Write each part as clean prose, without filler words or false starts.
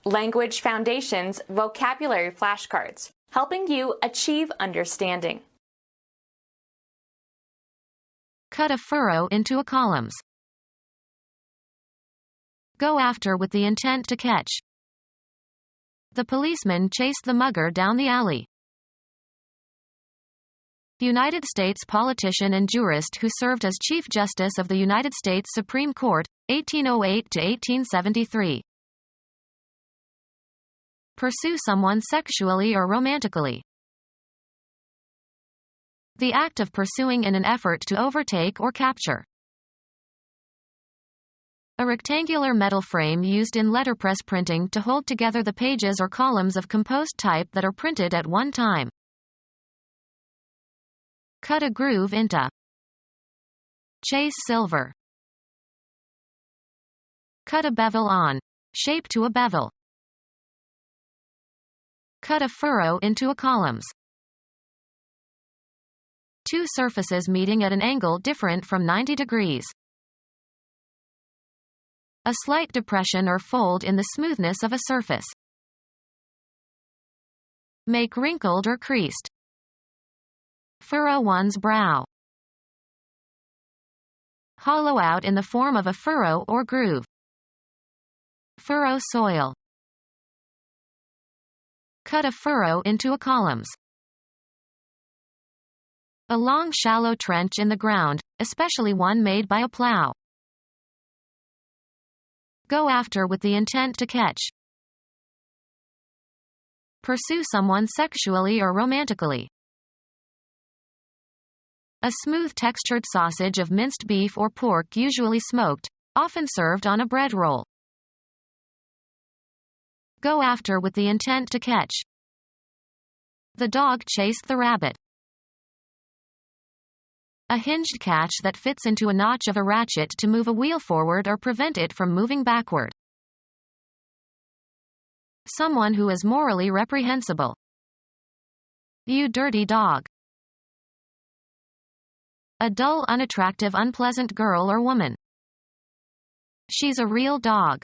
Language Foundations Vocabulary Flashcards, helping you achieve understanding. Cut a furrow into a columns. Go after with the intent to catch. The policeman chased the mugger down the alley. United States politician and jurist who served as Chief Justice of the United States Supreme Court, 1808 to 1873. Pursue someone sexually or romantically. The act of pursuing in an effort to overtake or capture. A rectangular metal frame used in letterpress printing to hold together the pages or columns of composed type that are printed at one time. Cut a groove into. Chase silver. Cut a bevel on. Shape to a bevel. Cut a furrow into a columns. Two surfaces meeting at an angle different from 90 degrees. A slight depression or fold in the smoothness of a surface. Make wrinkled or creased. Furrow one's brow. Hollow out in the form of a furrow or groove. Furrow soil. Cut a furrow into a columns. A long shallow trench in the ground, especially one made by a plow. Go after with the intent to catch. Pursue someone sexually or romantically. A smooth textured sausage of minced beef or pork, usually smoked, often served on a bread roll. Go after with the intent to catch. The dog chased the rabbit. A hinged catch that fits into a notch of a ratchet to move a wheel forward or prevent it from moving backward. Someone who is morally reprehensible. You dirty dog. A dull, unattractive, unpleasant girl or woman. She's a real dog.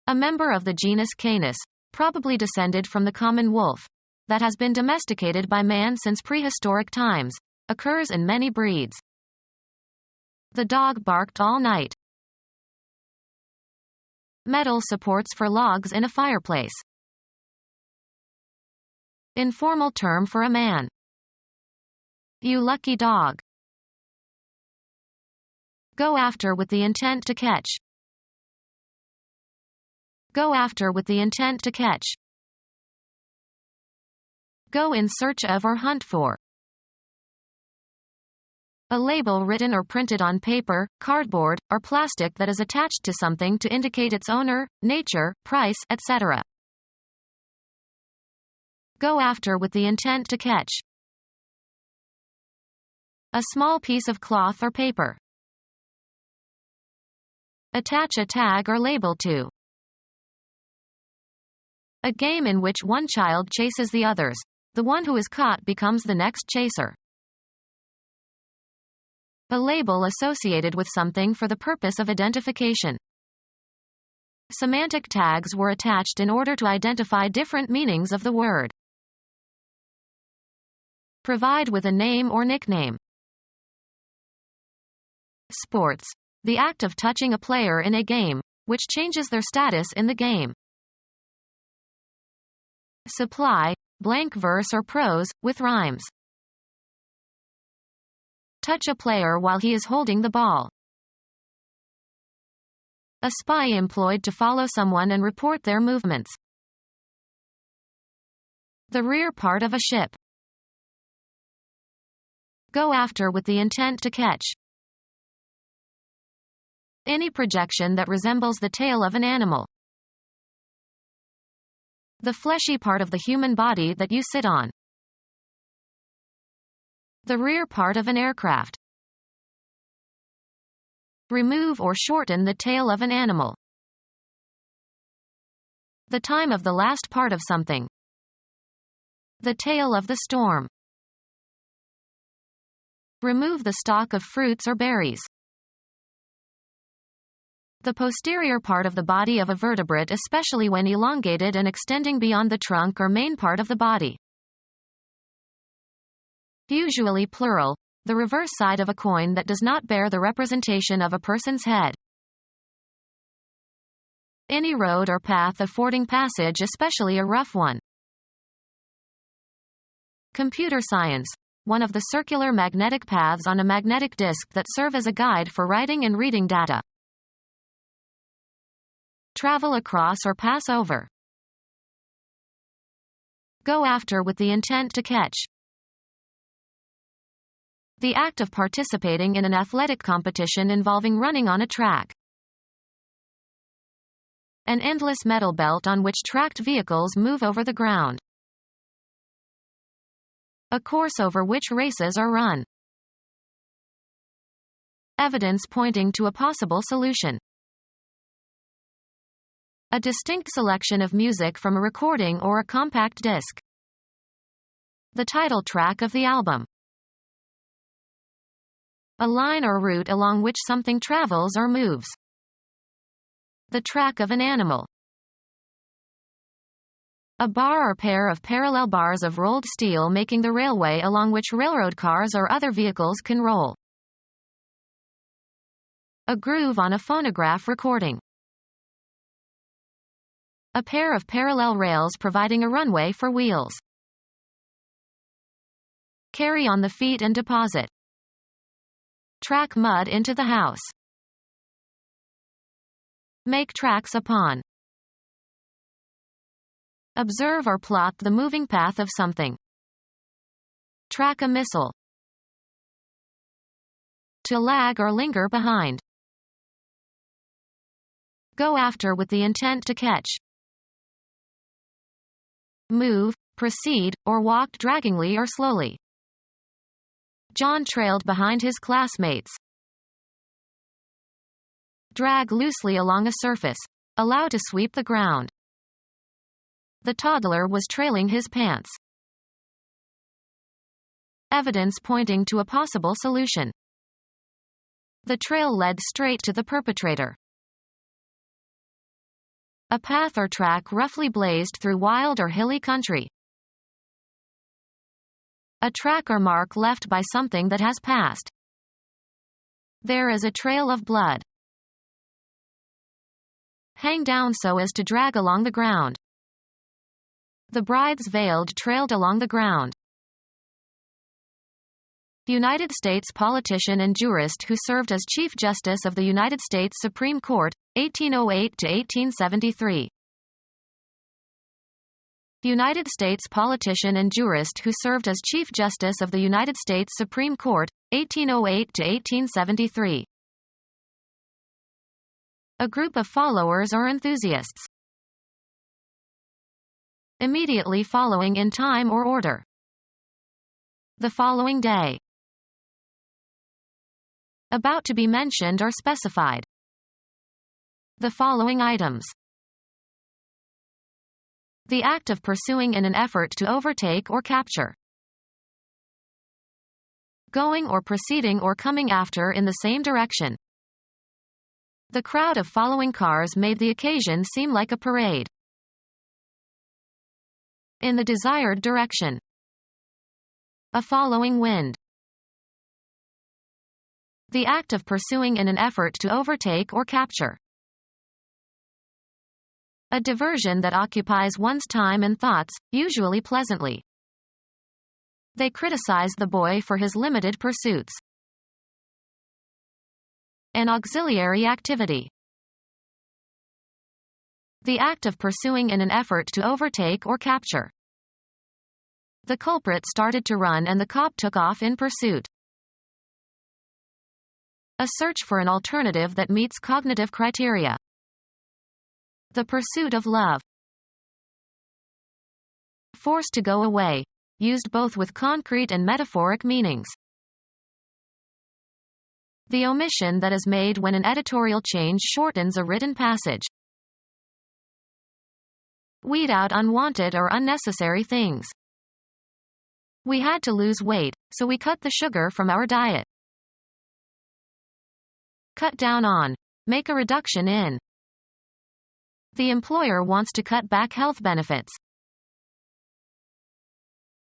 A member of the genus Canis, probably descended from the common wolf, that has been domesticated by man since prehistoric times, occurs in many breeds. The dog barked all night. Metal supports for logs in a fireplace. Informal term for a man. You lucky dog. Go after with the intent to catch. Go after with the intent to catch. Go in search of or hunt for. A label written or printed on paper, cardboard, or plastic that is attached to something to indicate its owner, nature, price, etc. Go after with the intent to catch. A small piece of cloth or paper. Attach a tag or label to. A game in which one child chases the others. The one who is caught becomes the next chaser. A label associated with something for the purpose of identification. Semantic tags were attached in order to identify different meanings of the word. Provide with a name or nickname. Sports. The act of touching a player in a game, which changes their status in the game. Supply. Blank verse or prose, with rhymes. Touch a player while he is holding the ball. A spy employed to follow someone and report their movements. The rear part of a ship. Go after with the intent to catch. Any projection that resembles the tail of an animal. The fleshy part of the human body that you sit on. The rear part of an aircraft. Remove or shorten the tail of an animal. The time of the last part of something. The tail of the storm. Remove the stalk of fruits or berries. The posterior part of the body of a vertebrate, especially when elongated and extending beyond the trunk or main part of the body. Usually plural, the reverse side of a coin that does not bear the representation of a person's head. Any road or path affording passage, especially a rough one. Computer science, one of the circular magnetic paths on a magnetic disk that serve as a guide for writing and reading data. Travel across or pass over. Go after with the intent to catch. The act of participating in an athletic competition involving running on a track. An endless metal belt on which tracked vehicles move over the ground. A course over which races are run. Evidence pointing to a possible solution. A distinct selection of music from a recording or a compact disc. The title track of the album. A line or route along which something travels or moves. The track of an animal. A bar or pair of parallel bars of rolled steel making the railway along which railroad cars or other vehicles can roll. A groove on a phonograph recording. A pair of parallel rails providing a runway for wheels. Carry on the feet and deposit. Track mud into the house. Make tracks upon. Observe or plot the moving path of something. Track a missile. To lag or linger behind. Go after with the intent to catch. Move, proceed, or walked draggingly or slowly. John trailed behind his classmates. Drag loosely along a surface. Allow to sweep the ground. The toddler was trailing his pants. Evidence pointing to a possible solution. The trail led straight to the perpetrator. A path or track roughly blazed through wild or hilly country. A track or mark left by something that has passed. There is a trail of blood. Hang down so as to drag along the ground. The bride's veiled trailed along the ground. United States politician and jurist who served as Chief Justice of the United States Supreme Court, 1808 to 1873. United States politician and jurist who served as Chief Justice of the United States Supreme Court, 1808 to 1873. A group of followers or enthusiasts. Immediately following in time or order. The following day. About to be mentioned or specified. The following items. The act of pursuing in an effort to overtake or capture. Going or proceeding or coming after in the same direction. The crowd of following cars made the occasion seem like a parade. In the desired direction. A following wind. The act of pursuing in an effort to overtake or capture. A diversion that occupies one's time and thoughts, usually pleasantly. They criticize the boy for his limited pursuits. An auxiliary activity. The act of pursuing in an effort to overtake or capture. The culprit started to run and the cop took off in pursuit. A search for an alternative that meets cognitive criteria. The pursuit of love. Forced to go away. Used both with concrete and metaphoric meanings. The omission that is made when an editorial change shortens a written passage. Weed out unwanted or unnecessary things. We had to lose weight, so we cut the sugar from our diet. Cut down on. Make a reduction in. The employer wants to cut back health benefits.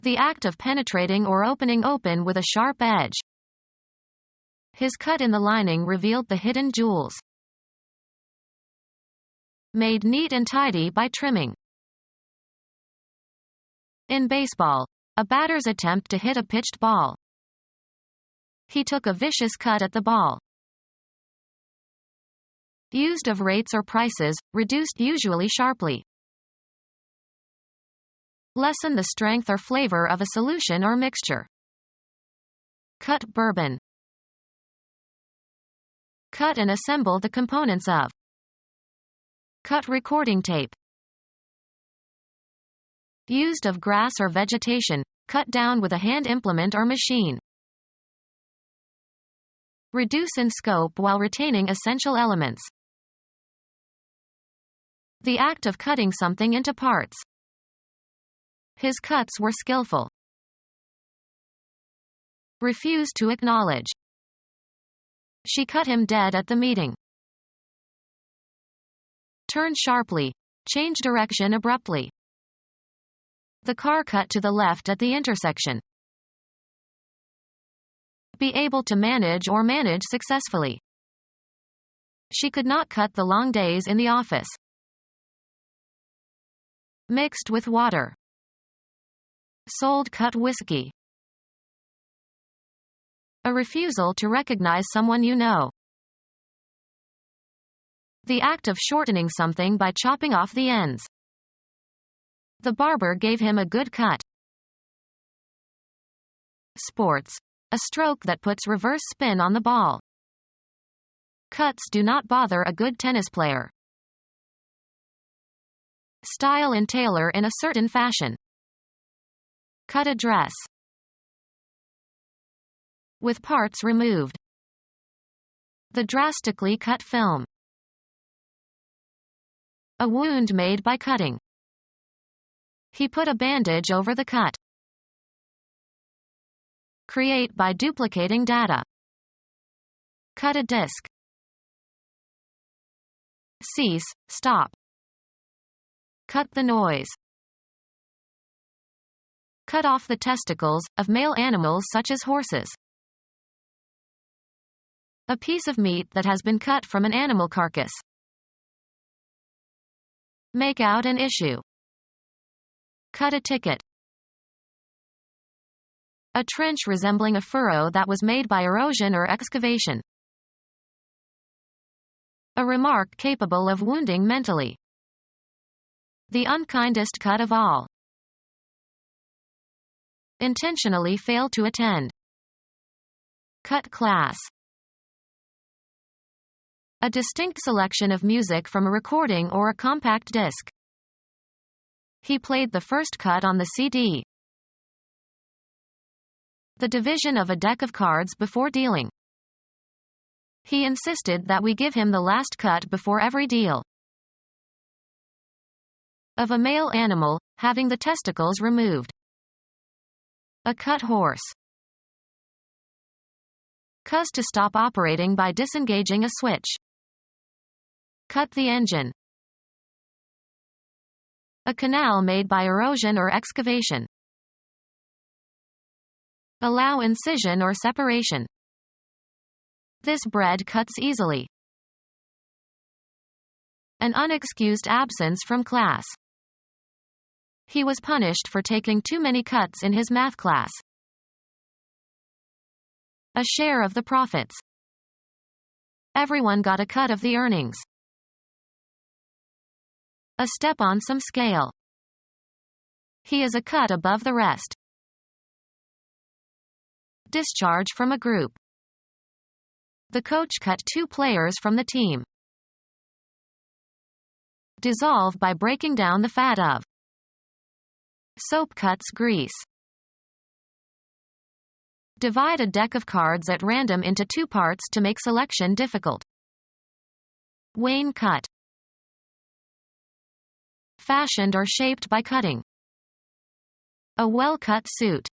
The act of penetrating or opening open with a sharp edge. His cut in the lining revealed the hidden jewels. Made neat and tidy by trimming. In baseball, a batter's attempt to hit a pitched ball. He took a vicious cut at the ball. Used of rates or prices, reduced usually sharply. Lessen the strength or flavor of a solution or mixture. Cut bourbon. Cut and assemble the components of. Cut recording tape. Used of grass or vegetation, cut down with a hand implement or machine. Reduce in scope while retaining essential elements. The act of cutting something into parts. His cuts were skillful. Refuse to acknowledge. She cut him dead at the meeting. Turn sharply. Change direction abruptly. The car cut to the left at the intersection. Be able to manage or manage successfully. She could not cut the long days in the office. Mixed with water. Sold cut whiskey. A refusal to recognize someone you know. The act of shortening something by chopping off the ends. The barber gave him a good cut. Sports. A stroke that puts reverse spin on the ball. Cuts do not bother a good tennis player. Style and tailor in a certain fashion. Cut a dress. With parts removed. The drastically cut film. A wound made by cutting. He put a bandage over the cut. Create by duplicating data. Cut a disk. Cease, stop. Cut the noise. Cut off the testicles, of male animals such as horses. A piece of meat that has been cut from an animal carcass. Make out an issue. Cut a ticket. A trench resembling a furrow that was made by erosion or excavation. A remark capable of wounding mentally. The unkindest cut of all. Intentionally fail to attend. Cut class. A distinct selection of music from a recording or a compact disc. He played the first cut on the CD. The division of a deck of cards before dealing. He insisted that we give him the last cut before every deal. Of a male animal, having the testicles removed. A cut horse. Cuss to stop operating by disengaging a switch. Cut the engine. A canal made by erosion or excavation. Allow incision or separation. This bread cuts easily. An unexcused absence from class. He was punished for taking too many cuts in his math class. A share of the profits. Everyone got a cut of the earnings. A step on some scale. He is a cut above the rest. Discharge from a group. The coach cut 2 players from the team. Dissolve by breaking down the fat of. Soap cuts grease. Divide a deck of cards at random into 2 parts to make selection difficult. Wayne cut. Fashioned or shaped by cutting. A well-cut suit.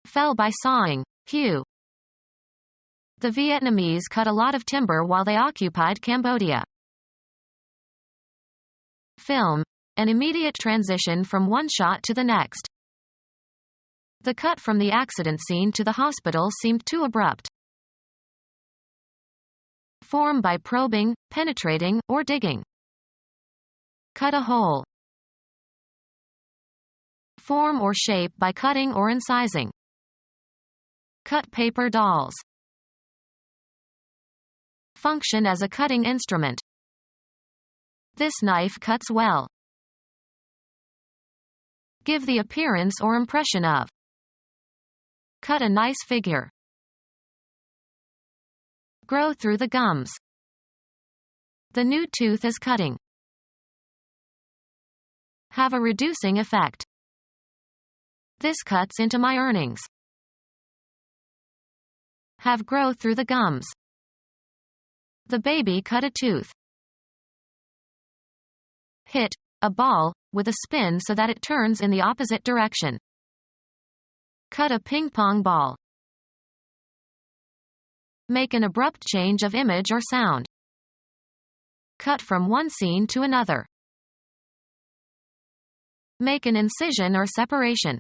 Fell by sawing, hew. The Vietnamese cut a lot of timber while they occupied Cambodia. Film. An immediate transition from one shot to the next. The cut from the accident scene to the hospital seemed too abrupt. Form by probing, penetrating, or digging. Cut a hole. Form or shape by cutting or incising. Cut paper dolls. Function as a cutting instrument. This knife cuts well. Give the appearance or impression of. Cut a nice figure. Grow through the gums. The new tooth is cutting. Have a reducing effect. This cuts into my earnings. Have grow through the gums. The baby cut a tooth. Hit a ball with a spin so that it turns in the opposite direction. Cut a ping pong ball. Make an abrupt change of image or sound. Cut from one scene to another. Make an incision or separation.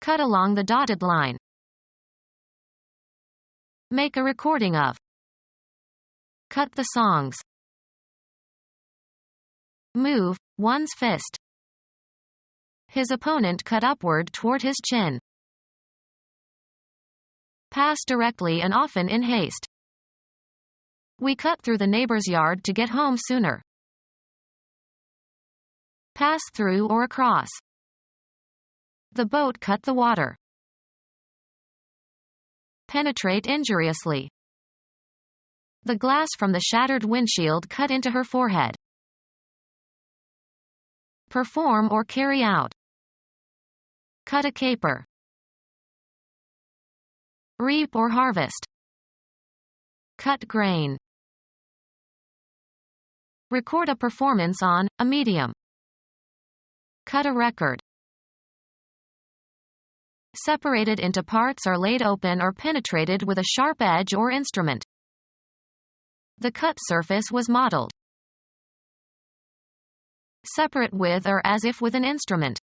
Cut along the dotted line. Make a recording of. Cut the songs. Move one's fist. His opponent cut upward toward his chin. Pass directly and often in haste. We cut through the neighbor's yard to get home sooner. Pass through or across. The boat cut the water. Penetrate injuriously. The glass from the shattered windshield cut into her forehead. Perform or carry out. Cut a caper. Reap or harvest. Cut grain. Record a performance on a medium. Cut a record. Separated into parts or laid open or penetrated with a sharp edge or instrument. The cut surface was modeled. Separate with or as if with an instrument.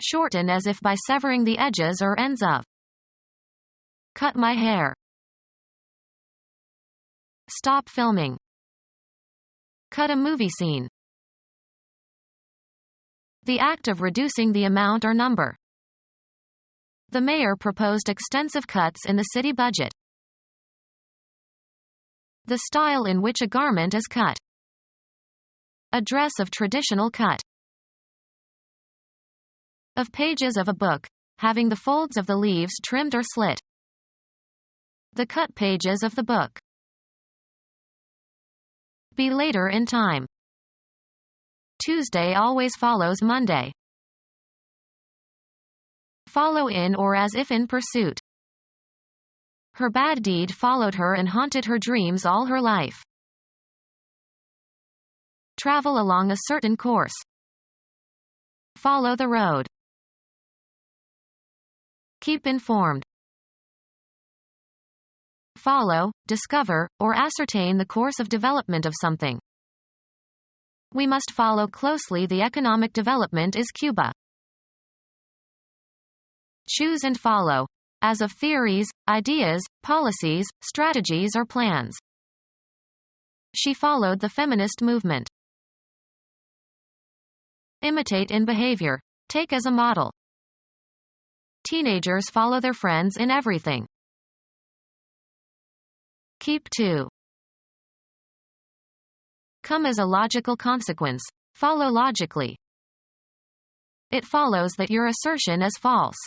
Shorten as if by severing the edges or ends of. Cut my hair. Stop filming. Cut a movie scene. The act of reducing the amount or number. The mayor proposed extensive cuts in the city budget. The style in which a garment is cut. A dress of traditional cut. Of pages of a book, having the folds of the leaves trimmed or slit. The cut pages of the book. Be later in time. Tuesday always follows Monday. Follow in or as if in pursuit. Her bad deed followed her and haunted her dreams all her life. Travel along a certain course. Follow the road. Keep informed. Follow, discover, or ascertain the course of development of something. We must follow closely the economic development is Cuba. Choose and follow, as of theories, ideas, policies, strategies or plans. She followed the feminist movement. Imitate in behavior. Take as a model. Teenagers follow their friends in everything. Keep to. Come as a logical consequence. Follow logically. It follows that your assertion is false.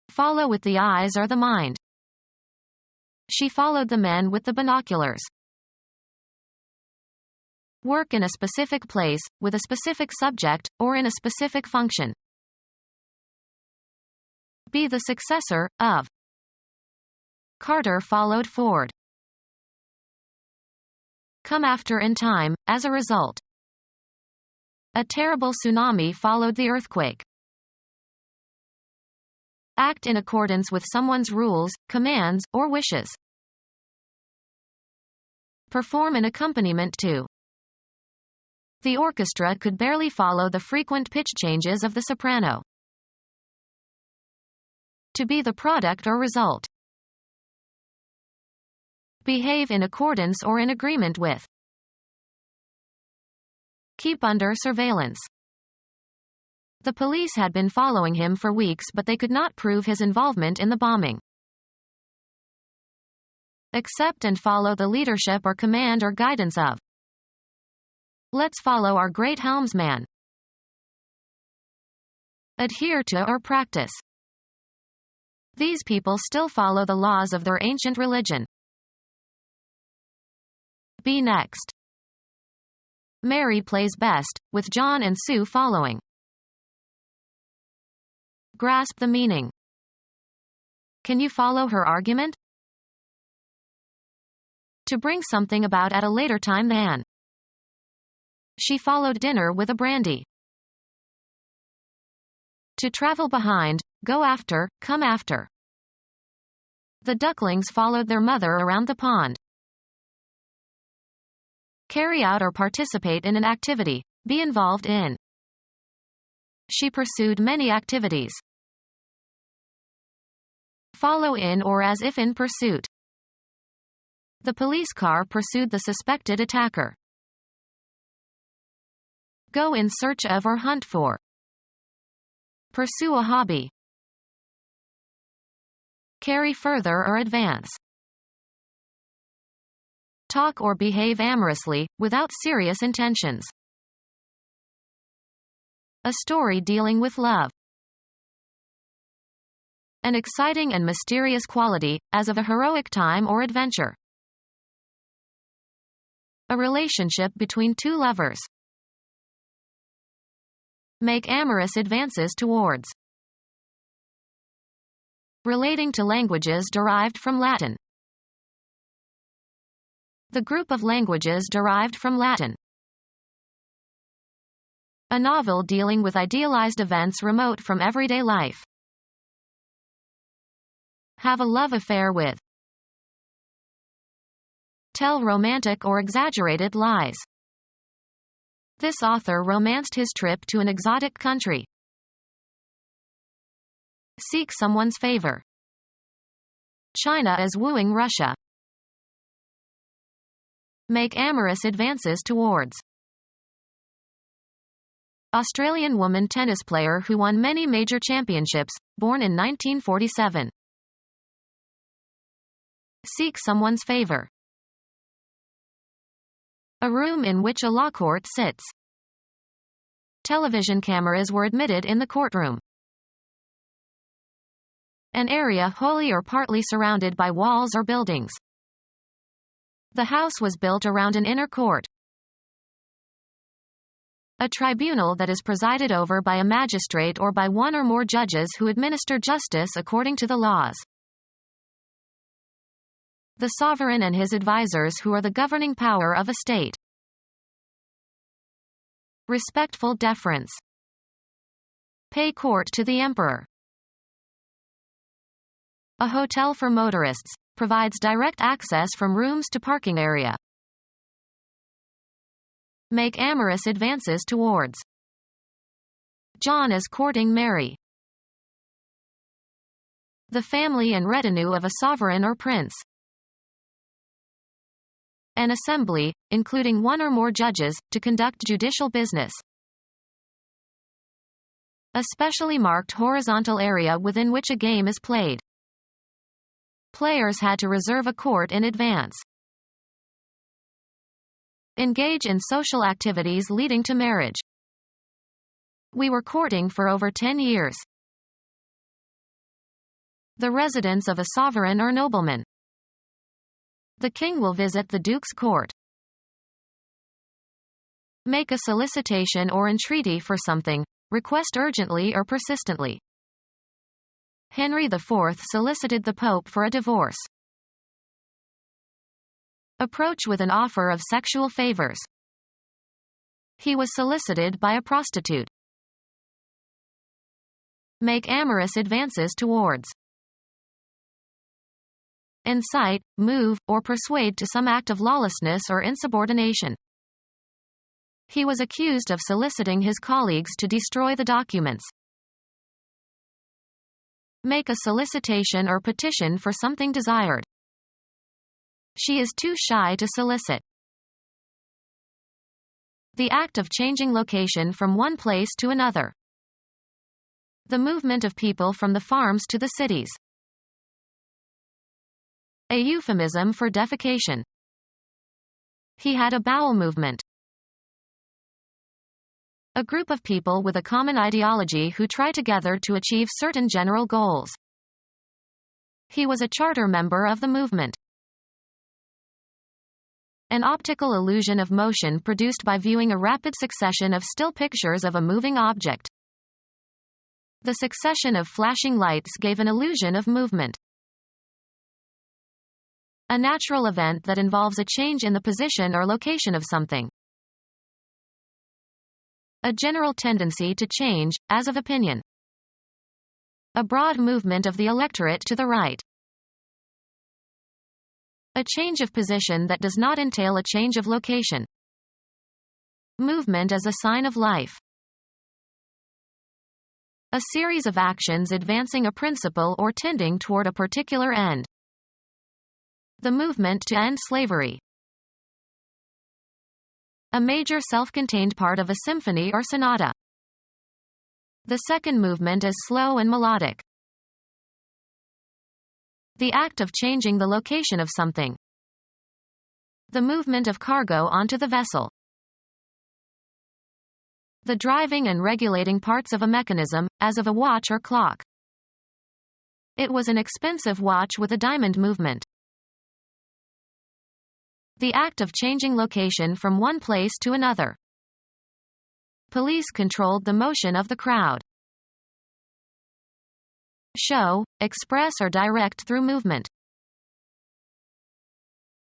Follow with the eyes or the mind. She followed the men with the binoculars. Work in a specific place, with a specific subject, or in a specific function. Be the successor of. Carter followed Ford. Come after in time, as a result. A terrible tsunami followed the earthquake. Act in accordance with someone's rules, commands, or wishes. Perform an accompaniment to. The orchestra could barely follow the frequent pitch changes of the soprano. To be the product or result. Behave in accordance or in agreement with. Keep under surveillance. The police had been following him for weeks, but they could not prove his involvement in the bombing. Accept and follow the leadership or command or guidance of. Let's follow our great helmsman. Adhere to or practice. These people still follow the laws of their ancient religion. Be next. Mary plays best, with John and Sue following. Grasp the meaning. Can you follow her argument? To bring something about at a later time than. She followed dinner with a brandy. To travel behind, go after, come after. The ducklings followed their mother around the pond. Carry out or participate in an activity, be involved in. She pursued many activities. Follow in or as if in pursuit. The police car pursued the suspected attacker. Go in search of or hunt for. Pursue a hobby. Carry further or advance. Talk or behave amorously, without serious intentions. A story dealing with love. An exciting and mysterious quality, as of a heroic time or adventure. A relationship between two lovers. Make amorous advances towards. Relating to languages derived from Latin. The group of languages derived from Latin. A novel dealing with idealized events remote from everyday life. Have a love affair with. Tell romantic or exaggerated lies. This author romanced his trip to an exotic country. Seek someone's favor. China is wooing Russia. Make amorous advances towards. Australian woman tennis player who won many major championships, born in 1947. Seek someone's favor. A room in which a law court sits. Television cameras were admitted in the courtroom. An area wholly or partly surrounded by walls or buildings. The house was built around an inner court. A tribunal that is presided over by a magistrate or by one or more judges who administer justice according to the laws. The sovereign and his advisors who are the governing power of a state. Respectful deference. Pay court to the emperor. A hotel for motorists, provides direct access from rooms to parking area. Make amorous advances towards. John is courting Mary. The family and retinue of a sovereign or prince. An assembly, including one or more judges, to conduct judicial business. A specially marked horizontal area within which a game is played. Players had to reserve a court in advance. Engage in social activities leading to marriage. We were courting for over 10 years. The residence of a sovereign or nobleman. The king will visit the duke's court. Make a solicitation or entreaty for something, request urgently or persistently. Henry IV solicited the Pope for a divorce. Approach with an offer of sexual favors. He was solicited by a prostitute. Make amorous advances towards. Incite, move, or persuade to some act of lawlessness or insubordination. He was accused of soliciting his colleagues to destroy the documents. Make a solicitation or petition for something desired. She is too shy to solicit. The act of changing location from one place to another. The movement of people from the farms to the cities. A euphemism for defecation. He had a bowel movement. A group of people with a common ideology who try together to achieve certain general goals. He was a charter member of the movement. An optical illusion of motion produced by viewing a rapid succession of still pictures of a moving object. The succession of flashing lights gave an illusion of movement. A natural event that involves a change in the position or location of something. A general tendency to change, as of opinion. A broad movement of the electorate to the right. A change of position that does not entail a change of location. Movement as a sign of life. A series of actions advancing a principle or tending toward a particular end. The movement to end slavery. A major self-contained part of a symphony or sonata. The second movement is slow and melodic. The act of changing the location of something. The movement of cargo onto the vessel. The driving and regulating parts of a mechanism, as of a watch or clock. It was an expensive watch with a diamond movement. The act of changing location from one place to another. Police controlled the motion of the crowd. Show, express or direct through movement.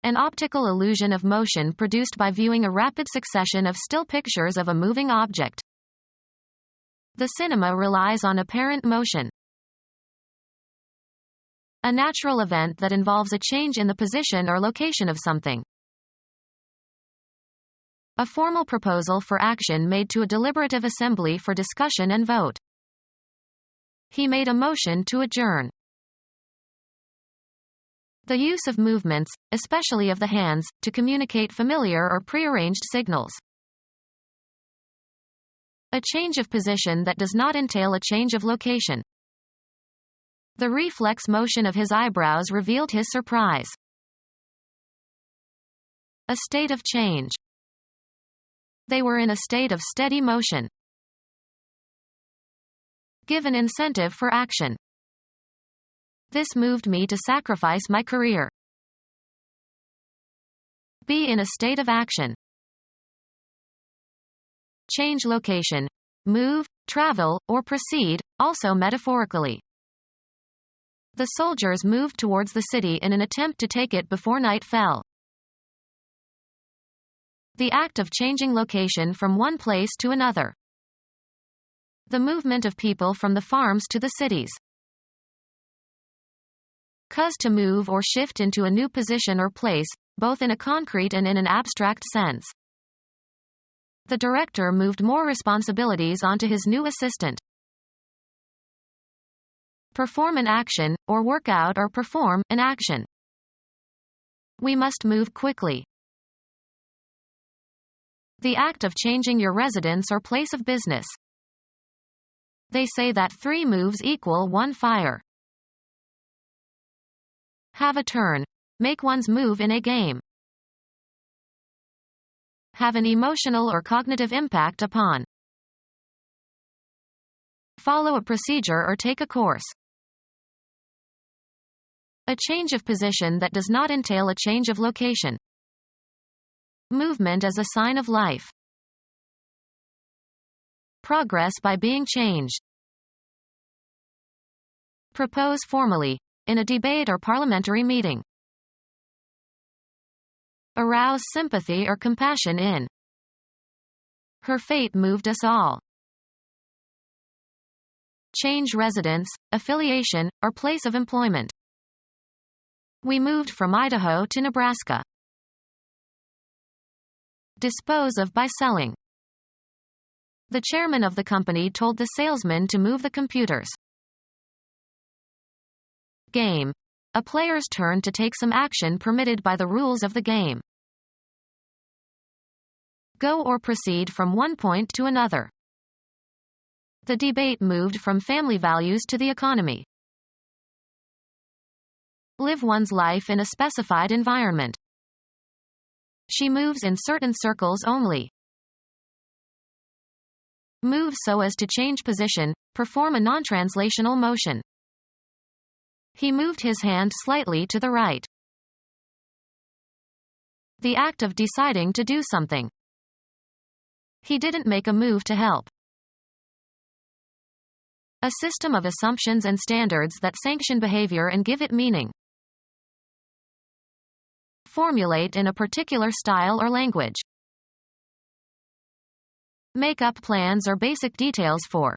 An optical illusion of motion produced by viewing a rapid succession of still pictures of a moving object. The cinema relies on apparent motion. A natural event that involves a change in the position or location of something. A formal proposal for action made to a deliberative assembly for discussion and vote. He made a motion to adjourn. The use of movements, especially of the hands, to communicate familiar or prearranged signals. A change of position that does not entail a change of location. The reflex motion of his eyebrows revealed his surprise. A state of change. They were in a state of steady motion. Give an incentive for action. This moved me to sacrifice my career. Be in a state of action. Change location. Move, travel, or proceed, also metaphorically. The soldiers moved towards the city in an attempt to take it before night fell. The act of changing location from one place to another. The movement of people from the farms to the cities. Cause to move or shift into a new position or place, both in a concrete and in an abstract sense. The director moved more responsibilities onto his new assistant. Perform an action, or work out or perform an action. We must move quickly. The act of changing your residence or place of business. They say that 3 moves equal 1 fire. Have a turn. Make one's move in a game. Have an emotional or cognitive impact upon. Follow a procedure or take a course. A change of position that does not entail a change of location. Movement as a sign of life. Progress by being changed. Propose formally. In a debate or parliamentary meeting. Arouse sympathy or compassion in. Her fate moved us all. Change residence, affiliation, or place of employment. We moved from Idaho to Nebraska. Dispose of by selling. The chairman of the company told the salesman to move the computers. Game. A player's turn to take some action permitted by the rules of the game. Go or proceed from one point to another. The debate moved from family values to the economy. Live one's life in a specified environment. She moves in certain circles only. Move so as to change position, perform a non-translational motion. He moved his hand slightly to the right. The act of deciding to do something. He didn't make a move to help. A system of assumptions and standards that sanction behavior and give it meaning. Formulate in a particular style or language. Make up plans or basic details for.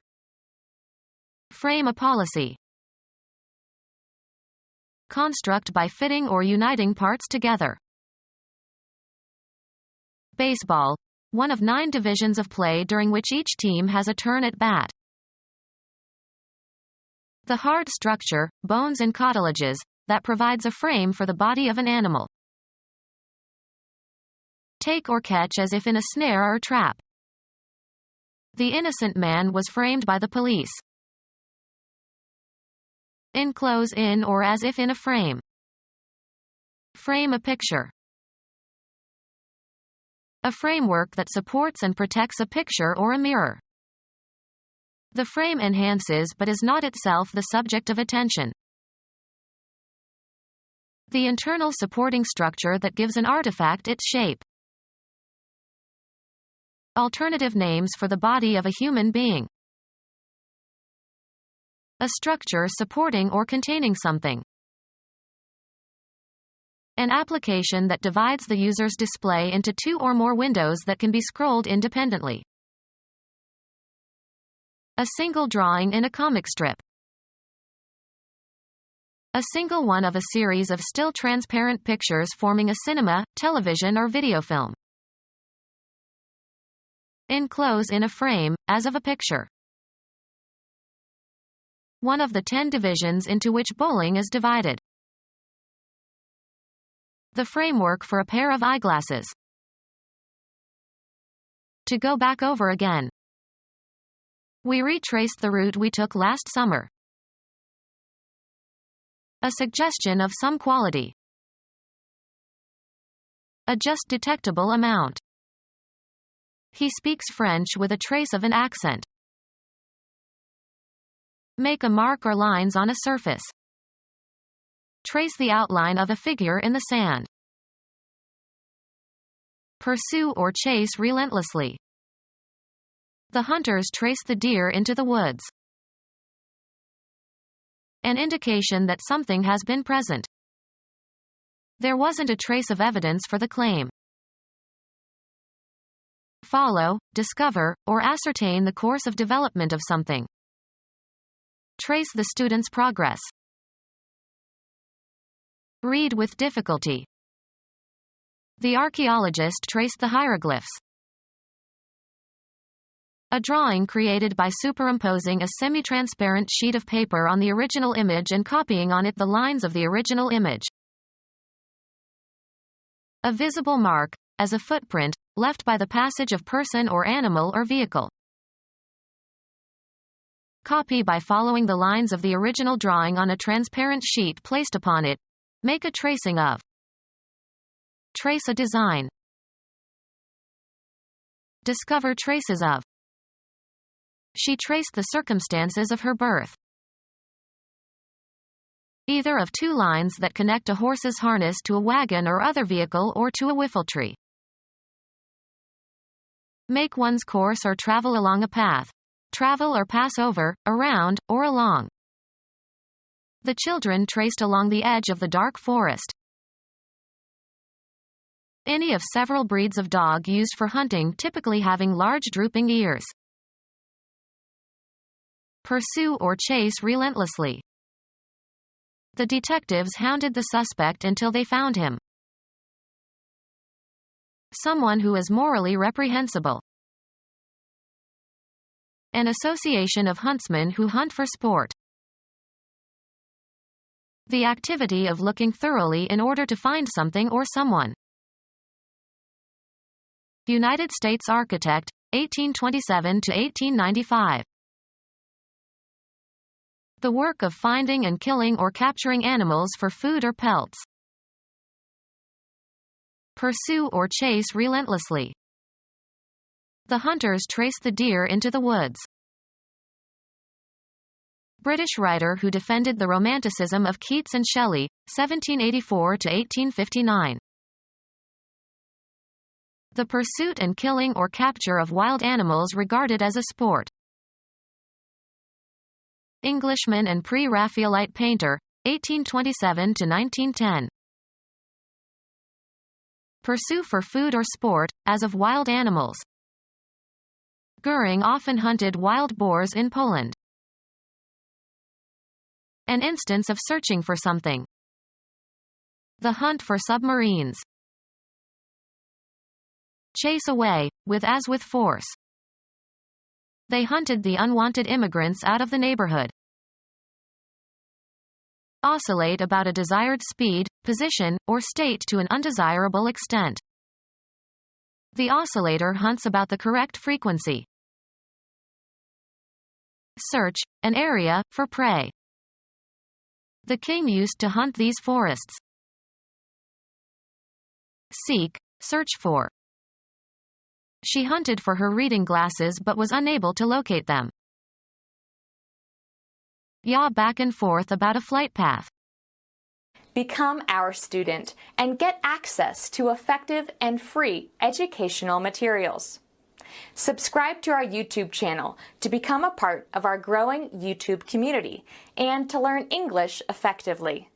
Frame a policy. Construct by fitting or uniting parts together. Baseball. One of 9 divisions of play during which each team has a turn at bat. The hard structure, bones and cartilages, that provides a frame for the body of an animal. Take or catch as if in a snare or trap. The innocent man was framed by the police. Enclose in or as if in a frame. Frame a picture. A framework that supports and protects a picture or a mirror. The frame enhances but is not itself the subject of attention. The internal supporting structure that gives an artifact its shape. Alternative names for the body of a human being. A structure supporting or containing something. An application that divides the user's display into 2 or more windows that can be scrolled independently. A single drawing in a comic strip. A single one of a series of still transparent pictures forming a cinema, television or video film. Enclose in a frame, as of a picture. One of the 10 divisions into which bowling is divided. The framework for a pair of eyeglasses. To go back over again. We retraced the route we took last summer. A suggestion of some quality. A just detectable amount. He speaks French with a trace of an accent. Make a mark or lines on a surface. Trace the outline of a figure in the sand. Pursue or chase relentlessly. The hunters trace the deer into the woods. An indication that something has been present. There wasn't a trace of evidence for the claim. Follow, discover, or ascertain the course of development of something. Trace the student's progress. Read with difficulty. The archaeologist traced the hieroglyphs. A drawing created by superimposing a semi-transparent sheet of paper on the original image and copying on it the lines of the original image. A visible mark, as a footprint, left by the passage of person or animal or vehicle. Copy by following the lines of the original drawing on a transparent sheet placed upon it. Make a tracing of. Trace a design. Discover traces of. She traced the circumstances of her birth. Either of 2 lines that connect a horse's harness to a wagon or other vehicle or to a whiffletree. Make one's course or travel along a path. Travel or pass over, around, or along. The children traced along the edge of the dark forest. Any of several breeds of dog used for hunting, typically having large drooping ears. Pursue or chase relentlessly. The detectives hounded the suspect until they found him. Someone who is morally reprehensible. An association of huntsmen who hunt for sport. The activity of looking thoroughly in order to find something or someone. United States architect, 1827 to 1895. The work of finding and killing or capturing animals for food or pelts. Pursue or chase relentlessly. The hunters traced the deer into the woods. British writer who defended the Romanticism of Keats and Shelley, 1784 to 1859. The pursuit and killing or capture of wild animals regarded as a sport. Englishman and pre-Raphaelite painter, 1827 to 1910. Pursue for food or sport, as of wild animals. Goering often hunted wild boars in Poland. An instance of searching for something. The hunt for submarines. Chase away, as with force. They hunted the unwanted immigrants out of the neighborhood. Oscillate about a desired speed, position, or state to an undesirable extent. The oscillator hunts about the correct frequency. Search, an area, for prey. The king used to hunt these forests. Seek, search for. She hunted for her reading glasses but was unable to locate them. Yaw back and forth about a flight path. Become our student and get access to effective and free educational materials. Subscribe to our YouTube channel to become a part of our growing YouTube community and to learn English effectively.